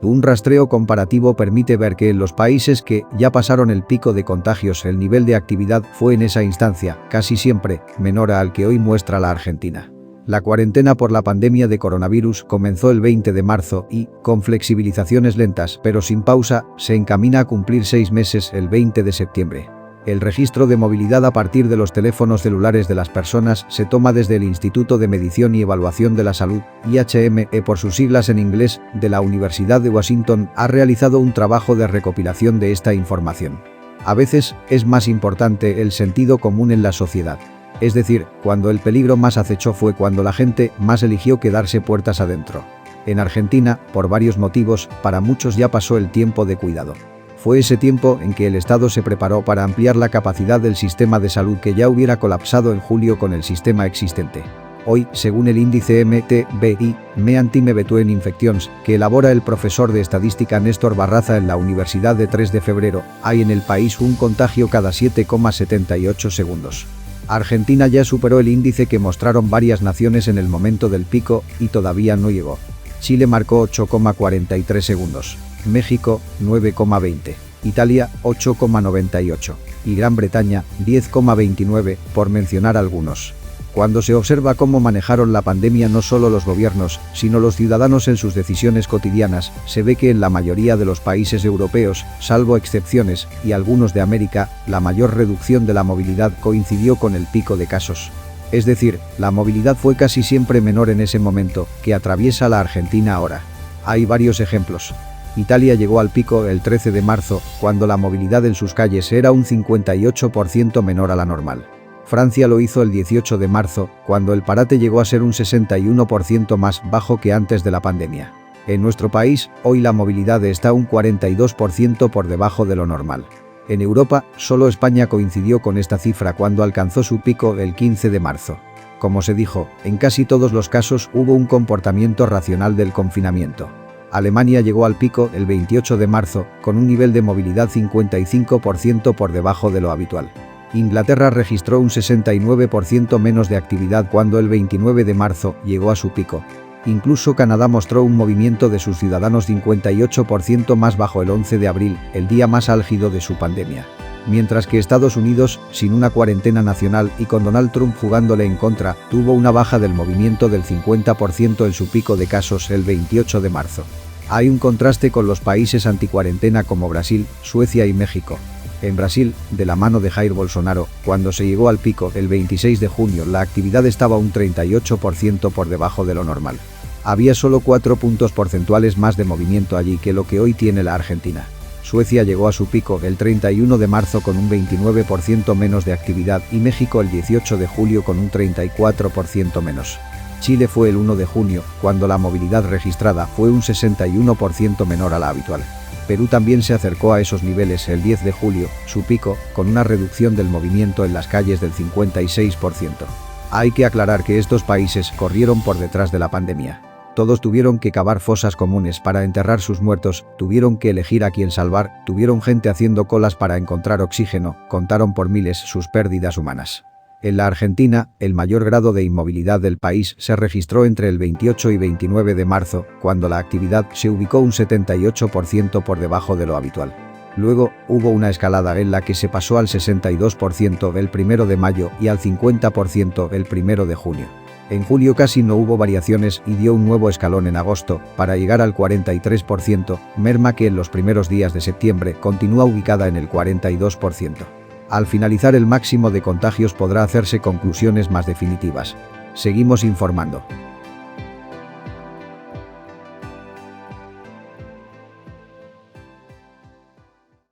Un rastreo comparativo permite ver que en los países que ya pasaron el pico de contagios el nivel de actividad fue en esa instancia, casi siempre, menor al que hoy muestra la Argentina. La cuarentena por la pandemia de coronavirus comenzó el 20 de marzo y, con flexibilizaciones lentas pero sin pausa, se encamina a cumplir 6 meses el 20 de septiembre. El registro de movilidad a partir de los teléfonos celulares de las personas se toma desde el Instituto de Medición y Evaluación de la Salud, IHME por sus siglas en inglés, de la Universidad de Washington, ha realizado un trabajo de recopilación de esta información. A veces, es más importante el sentido común en la sociedad. Es decir, cuando el peligro más acechó fue cuando la gente más eligió quedarse puertas adentro. En Argentina, por varios motivos, para muchos ya pasó el tiempo de cuidado. Fue ese tiempo en que el Estado se preparó para ampliar la capacidad del sistema de salud que ya hubiera colapsado en julio con el sistema existente. Hoy, según el índice MTBI, Mean-Time Between Infections, que elabora el profesor de estadística Néstor Barraza en la Universidad de 3 de febrero, hay en el país un contagio cada 7,78 segundos. Argentina ya superó el índice que mostraron varias naciones en el momento del pico y todavía no llegó. Chile marcó 8,43 segundos. México, 9,20, Italia, 8,98 y Gran Bretaña, 10,29, por mencionar algunos. Cuando se observa cómo manejaron la pandemia no solo los gobiernos, sino los ciudadanos en sus decisiones cotidianas, se ve que en la mayoría de los países europeos, salvo excepciones, y algunos de América, la mayor reducción de la movilidad coincidió con el pico de casos. Es decir, la movilidad fue casi siempre menor en ese momento, que atraviesa la Argentina ahora. Hay varios ejemplos. Italia llegó al pico el 13 de marzo, cuando la movilidad en sus calles era un 58% menor a la normal. Francia lo hizo el 18 de marzo, cuando el parate llegó a ser un 61% más bajo que antes de la pandemia. En nuestro país, hoy la movilidad está un 42% por debajo de lo normal. En Europa, solo España coincidió con esta cifra cuando alcanzó su pico el 15 de marzo. Como se dijo, en casi todos los casos hubo un comportamiento racional del confinamiento. Alemania llegó al pico el 28 de marzo, con un nivel de movilidad 55% por debajo de lo habitual. Inglaterra registró un 69% menos de actividad cuando el 29 de marzo llegó a su pico. Incluso Canadá mostró un movimiento de sus ciudadanos 58% más bajo el 11 de abril, el día más álgido de su pandemia. Mientras que Estados Unidos, sin una cuarentena nacional y con Donald Trump jugándole en contra, tuvo una baja del movimiento del 50% en su pico de casos el 28 de marzo. Hay un contraste con los países anticuarentena como Brasil, Suecia y México. En Brasil, de la mano de Jair Bolsonaro, cuando se llegó al pico el 26 de junio la actividad estaba un 38% por debajo de lo normal. Había solo 4 puntos porcentuales más de movimiento allí que lo que hoy tiene la Argentina. Suecia llegó a su pico el 31 de marzo con un 29% menos de actividad y México el 18 de julio con un 34% menos. Chile fue el 1 de junio, cuando la movilidad registrada fue un 61% menor a la habitual. Perú también se acercó a esos niveles el 10 de julio, su pico, con una reducción del movimiento en las calles del 56%. Hay que aclarar que estos países corrieron por detrás de la pandemia. Todos tuvieron que cavar fosas comunes para enterrar sus muertos, tuvieron que elegir a quién salvar, tuvieron gente haciendo colas para encontrar oxígeno, contaron por miles sus pérdidas humanas. En la Argentina, el mayor grado de inmovilidad del país se registró entre el 28 y 29 de marzo, cuando la actividad se ubicó un 78% por debajo de lo habitual. Luego, hubo una escalada en la que se pasó al 62% el 1 de mayo y al 50% el 1 de junio. En julio casi no hubo variaciones y dio un nuevo escalón en agosto, para llegar al 43%, merma que en los primeros días de septiembre continúa ubicada en el 42%. Al finalizar el máximo de contagios podrá hacerse conclusiones más definitivas. Seguimos informando.